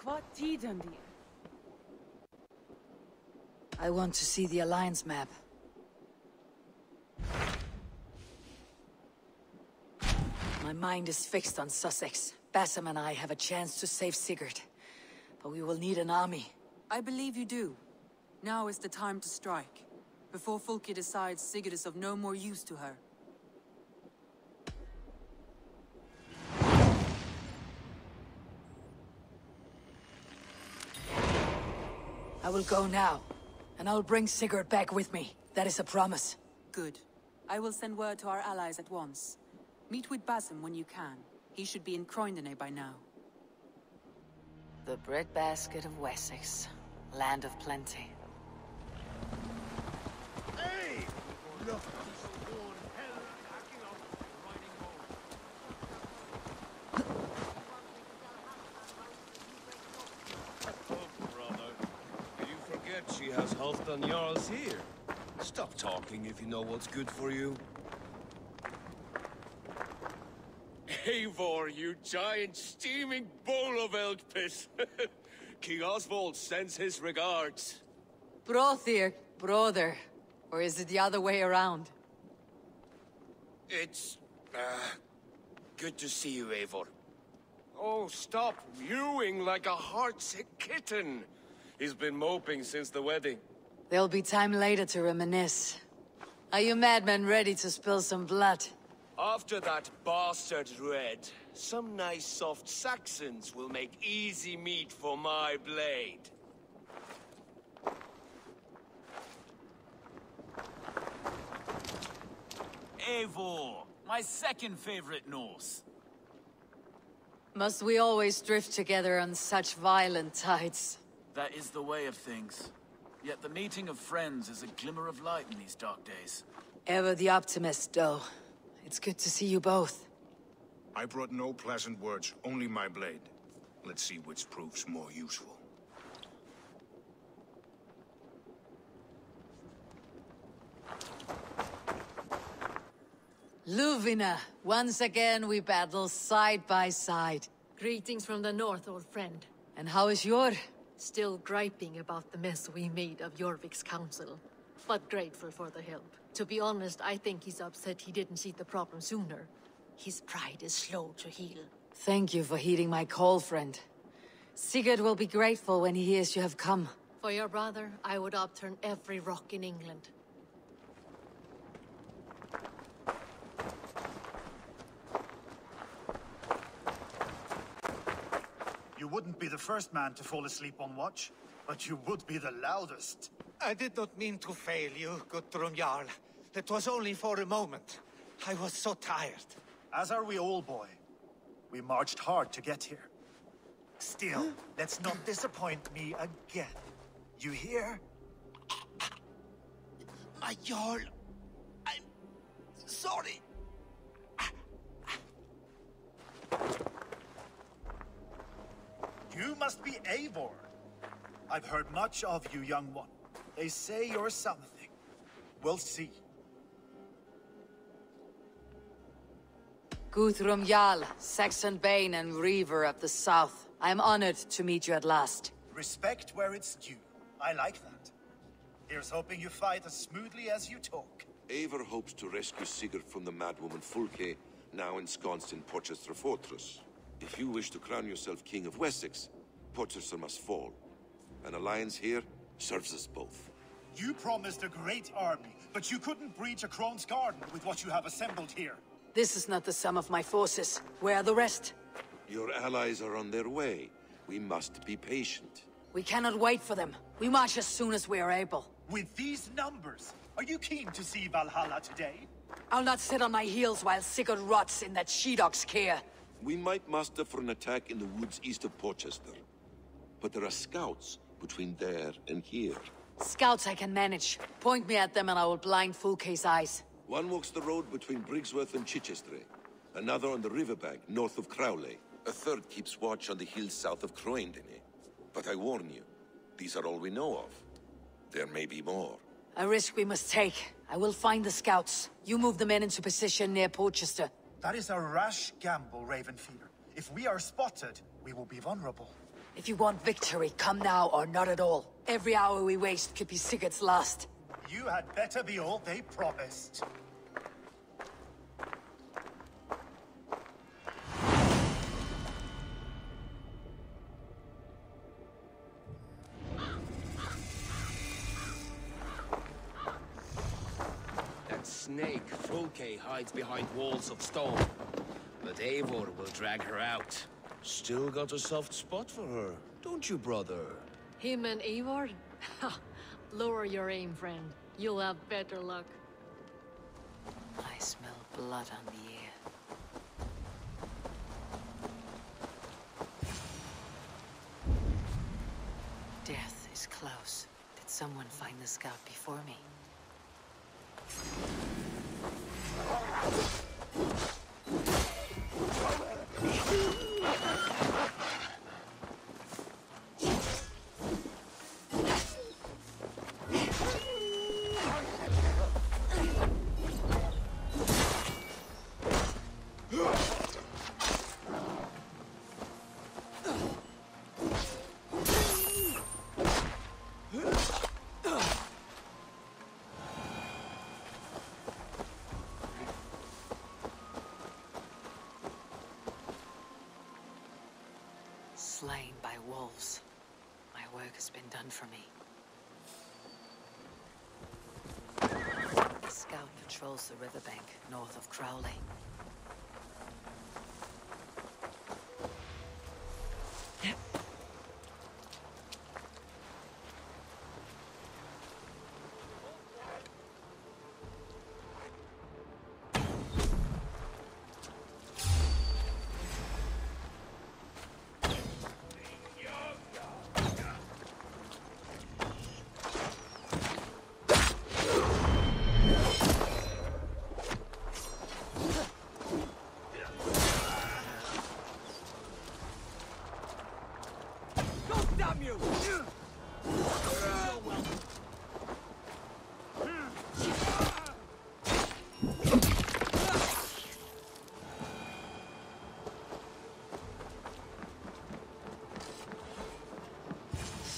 What tiden die? I want to see the Alliance map. My mind is fixed on Sussex. Bassam and I have a chance to save Sigurd. But we will need an army. I believe you do. Now is the time to strike. Before Fulke decides Sigurd is of no more use to her. I will go now. And I'll bring Sigurd back with me. That is a promise. Good. I will send word to our allies at once. Meet with Bassam when you can. He should be in Croydon by now. The breadbasket of Wessex. Land of plenty. Hey! Look at this born hell hacking up and riding home. Oh, brother. You forget she has Halfdan Jarls here. Stop talking if you know what's good for you. Eivor, you giant steaming bowl of elk piss. King Oswald sends his regards. Brothir, brother. Or is it the other way around? It's, good to see you, Eivor. Oh, stop mewing like a heartsick kitten. He's been moping since the wedding. There'll be time later to reminisce. Are you madmen ready to spill some blood? After that bastard Red, some nice soft Saxons will make easy meat for my blade. Eivor, my second favorite Norse. Must we always drift together on such violent tides? That is the way of things. Yet the meeting of friends is a glimmer of light in these dark days. Ever the optimist, though. It's good to see you both. I brought no pleasant words, only my blade. Let's see which proves more useful. Luvina, once again we battle side by side. Greetings from the north, old friend. And how is your? Still griping about the mess we made of Jorvik's council, but grateful for the help. To be honest, I think he's upset he didn't see the problem sooner. His pride is slow to heal. Thank you for heeding my call, friend. Sigurd will be grateful when he hears you have come. For your brother, I would upturn every rock in England. You wouldn't be the first man to fall asleep on watch, but you would be the loudest. I did not mean to fail you, Guthrum Jarl. It was only for a moment. I was so tired. As are we all, boy. We marched hard to get here. Still, let's not disappoint me again. You hear? My Jarl, I'm sorry. You must be Eivor. I've heard much of you, young one. They say you're something. We'll see. Guthrum Jarl, Saxon Bane and Reaver of the South. I am honored to meet you at last. Respect where it's due. I like that. Here's hoping you fight as smoothly as you talk. Eivor hopes to rescue Sigurd from the madwoman Fulke, now ensconced in Porchester Fortress. If you wish to crown yourself King of Wessex, Porchester must fall. An alliance here serves us both. You promised a great army, but you couldn't breach a Crone's garden with what you have assembled here. This is not the sum of my forces. Where are the rest? Your allies are on their way. We must be patient. We cannot wait for them. We march as soon as we are able. With these numbers, are you keen to see Valhalla today? I'll not sit on my heels while Sigurd rots in that she-dog's care. We might muster for an attack in the woods east of Porchester. But there are scouts between there and here. Scouts I can manage. Point me at them and I will blind Fulke's eyes. One walks the road between Briggsworth and Chichester. Another on the riverbank north of Crowley. A third keeps watch on the hills south of Croydon. But I warn you, these are all we know of. There may be more. A risk we must take. I will find the scouts. You move the men into position near Porchester. That is a rash gamble, Ravenfeeder. If we are spotted, we will be vulnerable. If you want victory, come now or not at all. Every hour we waste could be Sigurd's last. You had better be all they promised. That snake, Fulke, hides behind walls of stone. But Eivor will drag her out. Still got a soft spot for her, don't you, brother? Him and Eivor? Ha! Lower your aim, friend. You'll have better luck. I smell blood on the air. Death is close. Did someone find the scout before me? Slain by wolves. My work has been done for me. The scout patrols the riverbank north of Crowley.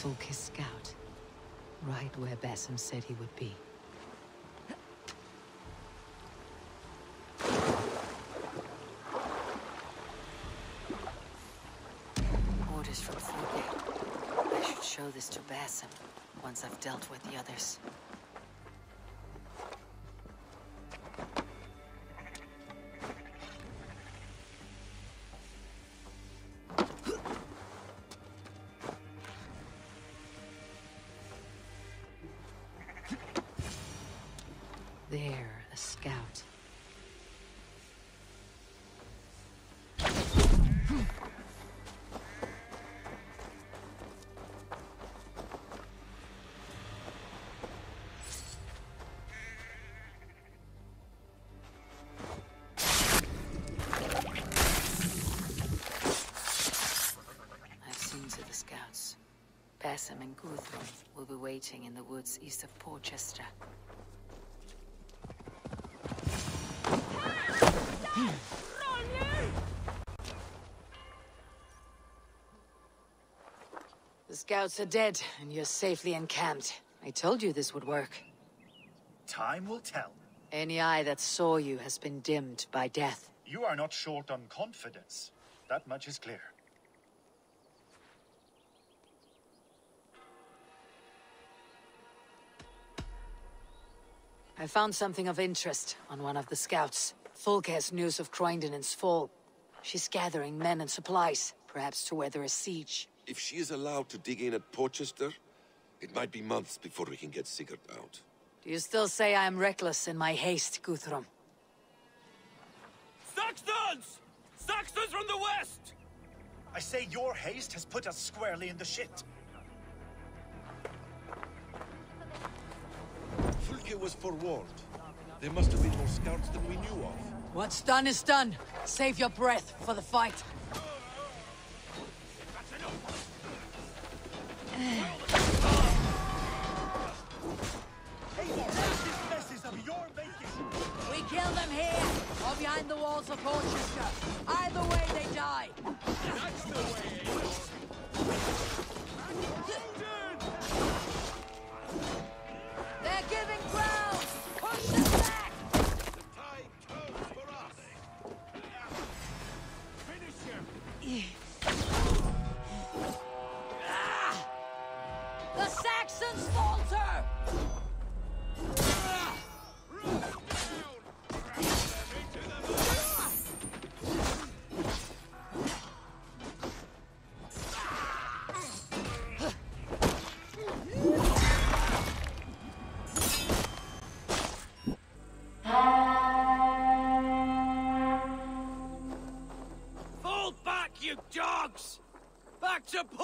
Fulke's scout. Right where Basim said he would be. Orders from Fulke. I should show this to Basim once I've dealt with the others. There, a scout. I've seen to the scouts. Basim and Guthrum will be waiting in the woods east of Porchester. The scouts are dead, and you're safely encamped. I told you this would work. Time will tell. Any eye that saw you has been dimmed by death. You are not short on confidence. That much is clear. I found something of interest on one of the scouts. Fulke has news of Croydon's fall. She's gathering men and supplies, perhaps to weather a siege. If she is allowed to dig in at Porchester, it might be months before we can get Sigurd out. Do you still say I am reckless in my haste, Guthrum? Saxons! Saxons from the west! I say your haste has put us squarely in the shit. Fulke was forewarned. There must have been more scouts than we knew of. What's done is done. Save your breath for the fight. We kill them here, or behind the walls of Porchester. Either way, they die. That's the way, Eivor.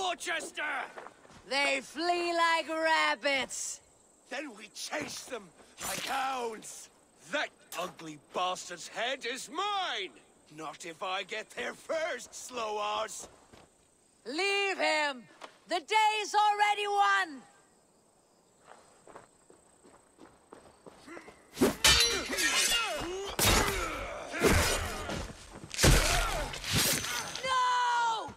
Porchester! They flee like rabbits. Then we chase them like hounds. That ugly bastard's head is mine! Not if I get there first, slow arse! Leave him! The day's already won! No!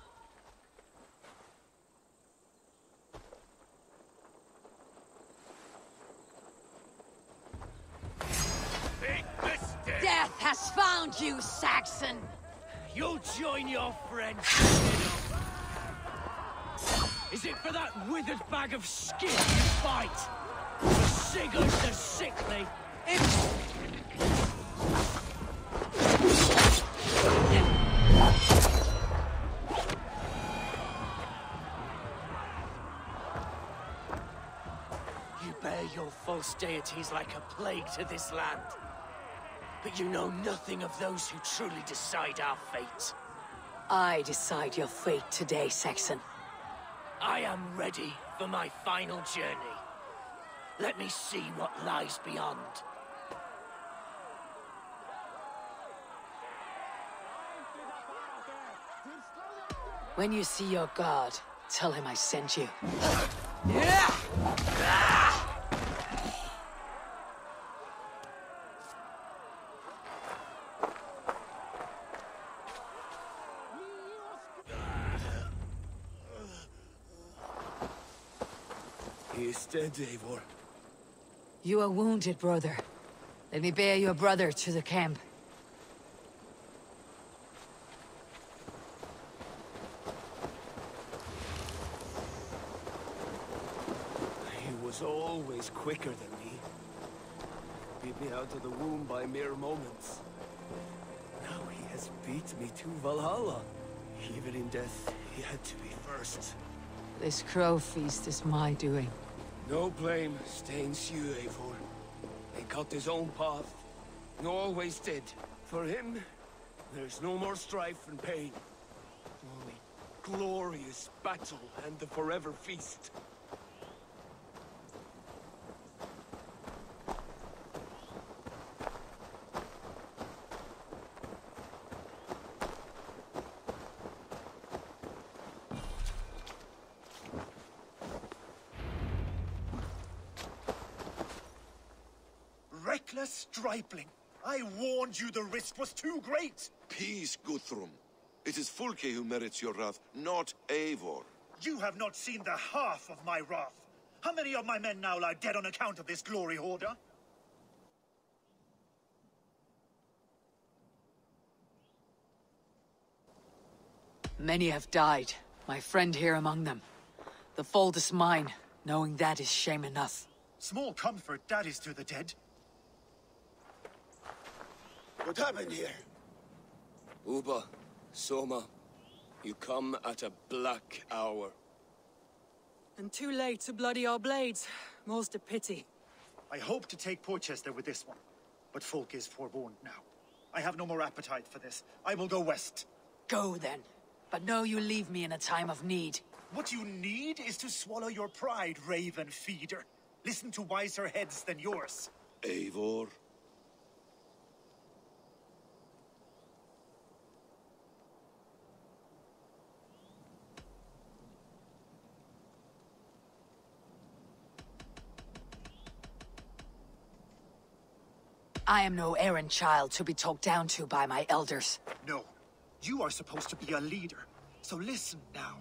Big mistake! Death has found you, Saxon! You'll join your friends. Is it for that withered bag of skin you fight? The siggers, the sickly. You bear your false deities like a plague to this land. But you know nothing of those who truly decide our fate. I decide your fate today, Saxon. I am ready for my final journey. Let me see what lies beyond. When you see your god, tell him I sent you. He is dead, Eivor. You are wounded, brother. Let me bear your brother to the camp. He was always quicker than me. Beat me out of the womb by mere moments. Now he has beat me to Valhalla. Even in death, he had to be first. This crow feast is my doing. No blame stains you, Eivor. He cut his own path, and always did. For him, there's no more strife and pain. Only glorious battle and the forever feast. Reckless stripling! I warned you the risk was too great! Peace, Guthrum. It is Fulke who merits your wrath, not Eivor. You have not seen the half of my wrath. How many of my men now lie dead on account of this glory hoarder? Many have died, my friend here among them. The fault is mine, knowing that is shame enough. Small comfort that is to the dead. What happened here? Uba, Soma, you come at a black hour. And too late to bloody our blades. Most a pity. I hope to take Porchester with this one, but folk is forewarned now. I have no more appetite for this. I will go west. Go then, but know you leave me in a time of need. What you need is to swallow your pride, raven feeder. Listen to wiser heads than yours. Eivor? I am no errand child to be talked down to by my elders. No, you are supposed to be a leader. So listen now.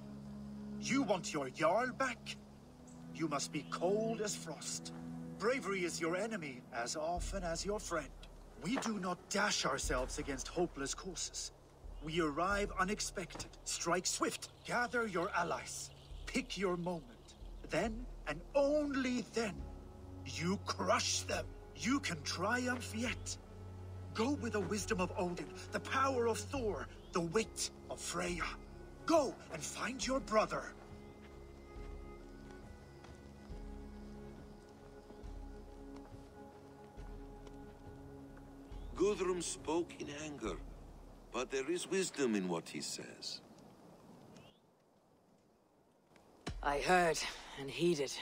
You want your Jarl back? You must be cold as frost. Bravery is your enemy as often as your friend. We do not dash ourselves against hopeless causes. We arrive unexpected, strike swift, gather your allies, pick your moment. Then, and only then, you crush them. You can triumph yet. Go with the wisdom of Odin, the power of Thor, the wit of Freya. Go and find your brother. Guthrum spoke in anger, but there is wisdom in what he says. I heard and heeded.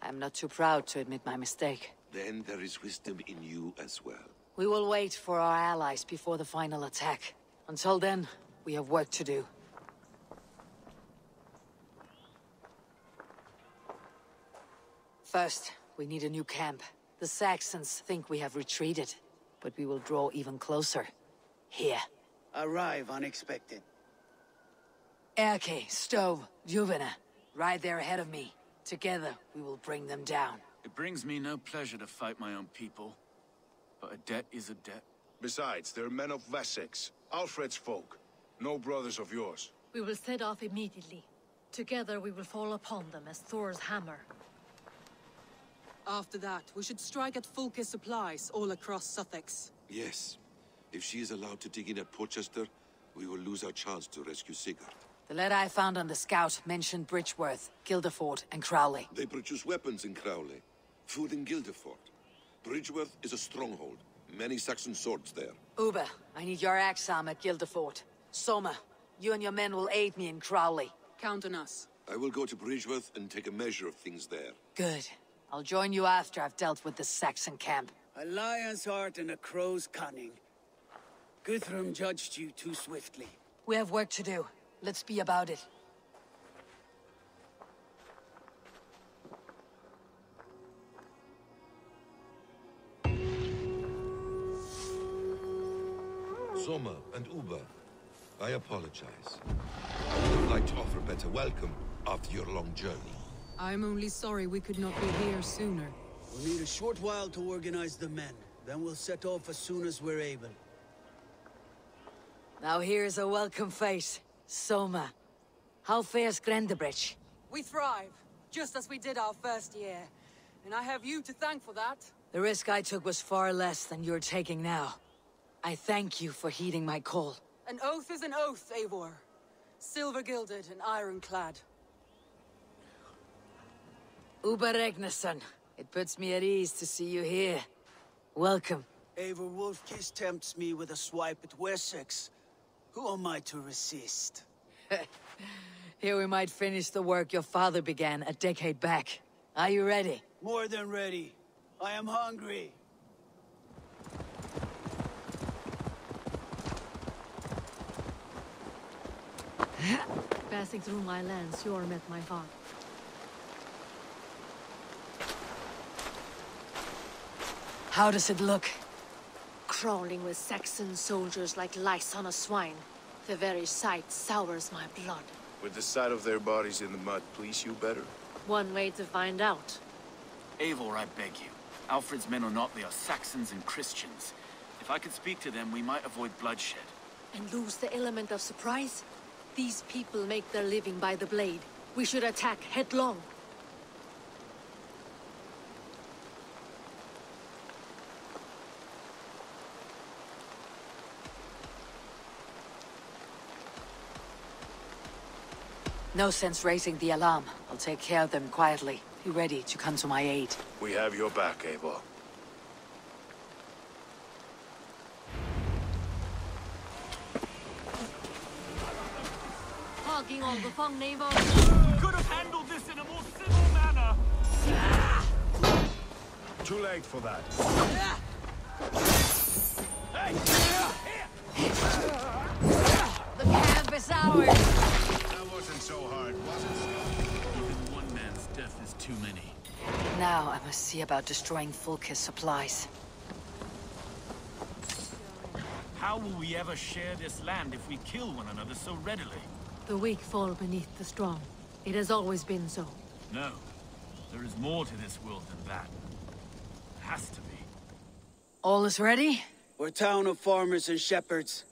I'm not too proud to admit my mistake. Then there is wisdom in you as well. We will wait for our allies before the final attack. Until then, we have work to do. First, we need a new camp. The Saxons think we have retreated, but we will draw even closer. Here. Arrive unexpected. Erke, Stove, Juvena. Right there ahead of me. Together, we will bring them down. It brings me no pleasure to fight my own people. But a debt is a debt. Besides, they're men of Wessex, Alfred's folk. No brothers of yours. We will set off immediately. Together we will fall upon them as Thor's hammer. After that, we should strike at Fulke's supplies all across Sussex. Yes. If she is allowed to dig in at Portchester, we will lose our chance to rescue Sigurd. The letter I found on the scout mentioned Bridgeworth, Guildeford, and Crowley. They produce weapons in Crowley, food in Guildeford. Bridgeworth is a stronghold. Many Saxon swords there. Uber, I need your axe arm at Guildeford. Soma, you and your men will aid me in Crowley. Count on us. I will go to Bridgeworth and take a measure of things there. Good. I'll join you after I've dealt with the Saxon camp. A lion's heart and a crow's cunning. Guthrum judged you too swiftly. We have work to do. Let's be about it. Soma and Uber, I apologize. I would like to offer a better welcome after your long journey. I'm only sorry we could not be here sooner. We'll need a short while to organize the men. Then we'll set off as soon as we're able. Now here's a welcome face. Soma. How fares Grendebridge? We thrive, just as we did our first year. And I have you to thank for that. The risk I took was far less than you're taking now. I thank you for heeding my call. An oath is an oath, Eivor. Silver-gilded and ironclad. Uber Regnason. It puts me at ease to see you here. Welcome. Eivor Wolfkiss tempts me with a swipe at Wessex. Who am I to resist? Here we might finish the work your father began a decade back. Are you ready? More than ready. I am hungry. Passing through my lands, Yor met my heart. How does it look? Crawling with Saxon soldiers like lice on a swine. The very sight sours my blood. Would the sight of their bodies in the mud please you better? One way to find out. Eivor, I beg you. Alfred's men are not, they are Saxons and Christians. If I could speak to them, we might avoid bloodshed. And lose the element of surprise? These people make their living by the blade. We should attack headlong. No sense raising the alarm. I'll take care of them quietly. Be ready to come to my aid. We have your back, Eivor. Hogging all the fun, Navo. Could have handled this in a more civil manner! Too late for that. The camp is ours! That wasn't so hard, was it? Even one man's death is too many. Now I must see about destroying Fulke's supplies. How will we ever share this land if we kill one another so readily? The weak fall beneath the strong. It has always been so. No. There is more to this world than that. Has to be. All is ready? We're a town of farmers and shepherds.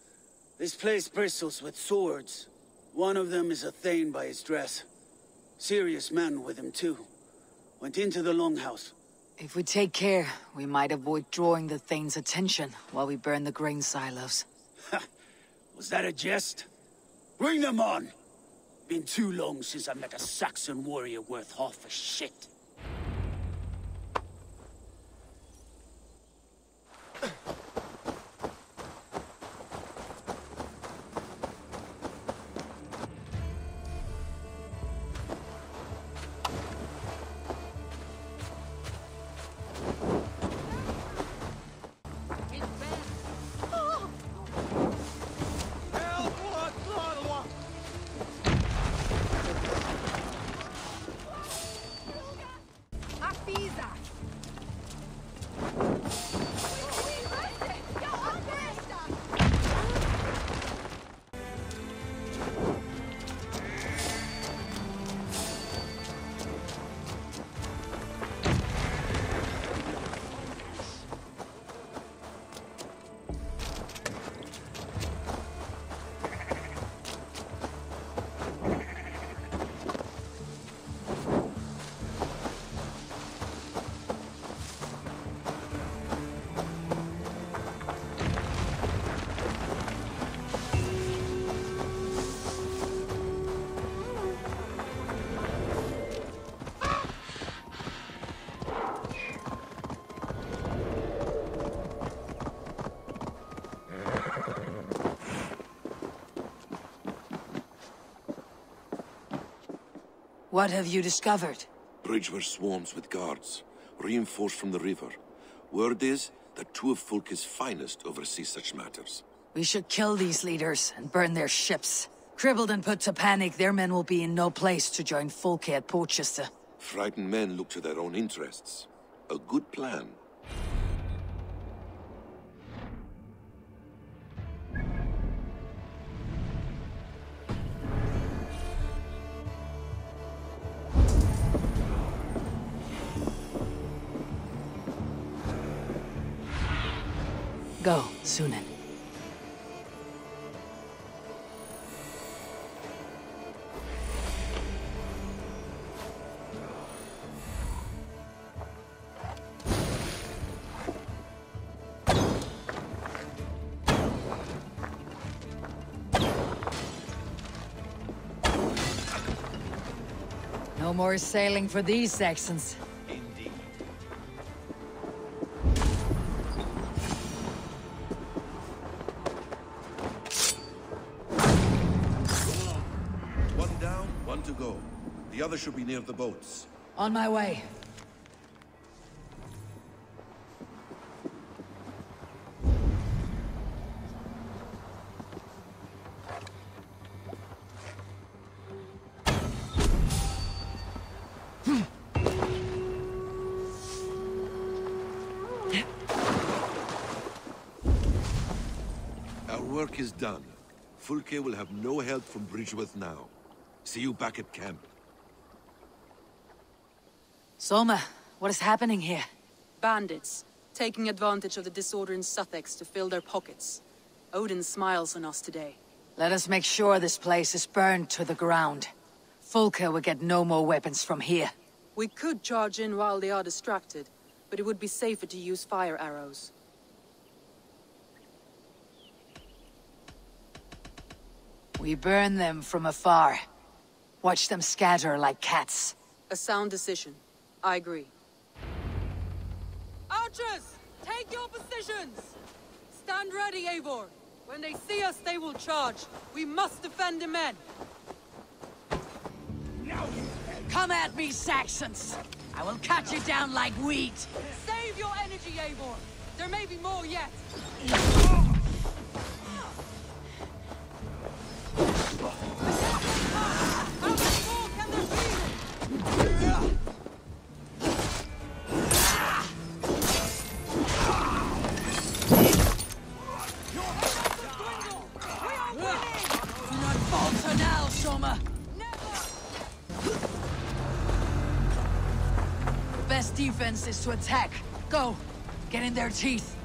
This place bristles with swords. One of them is a Thane by his dress. Serious man with him too. Went into the longhouse. If we take care, we might avoid drawing the Thane's attention while we burn the grain silos. Was that a jest? Bring them on! Been too long since I met a Saxon warrior worth half a shit. What have you discovered? Bridgewear swarms with guards, reinforced from the river. Word is that two of Fulke's finest oversee such matters. We should kill these leaders and burn their ships. Crippled and put to panic, their men will be in no place to join Fulke at Portchester. Frightened men look to their own interests. A good plan. Go, Sunan. No more sailing for these Saxons. Indeed. One down, one to go. The other should be near the boats. On my way. Our work is done. Fulke will have no help from Bridgeworth now. See you back at camp. Soma, what is happening here? Bandits, taking advantage of the disorder in Sussex to fill their pockets. Odin smiles on us today. Let us make sure this place is burned to the ground. Fulke will get no more weapons from here. We could charge in while they are distracted, but it would be safer to use fire arrows. We burn them from afar. Watch them scatter like cats. A sound decision. I agree. Archers! Take your positions! Stand ready, Eivor. When they see us, they will charge. We must defend the men. Come at me, Saxons! I will cut you down like wheat! Save your energy, Eivor! There may be more yet! How much more can there be? Do not falter now, Soma! The best defense is to attack. Go! Get in their teeth!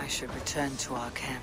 Should return to our camp.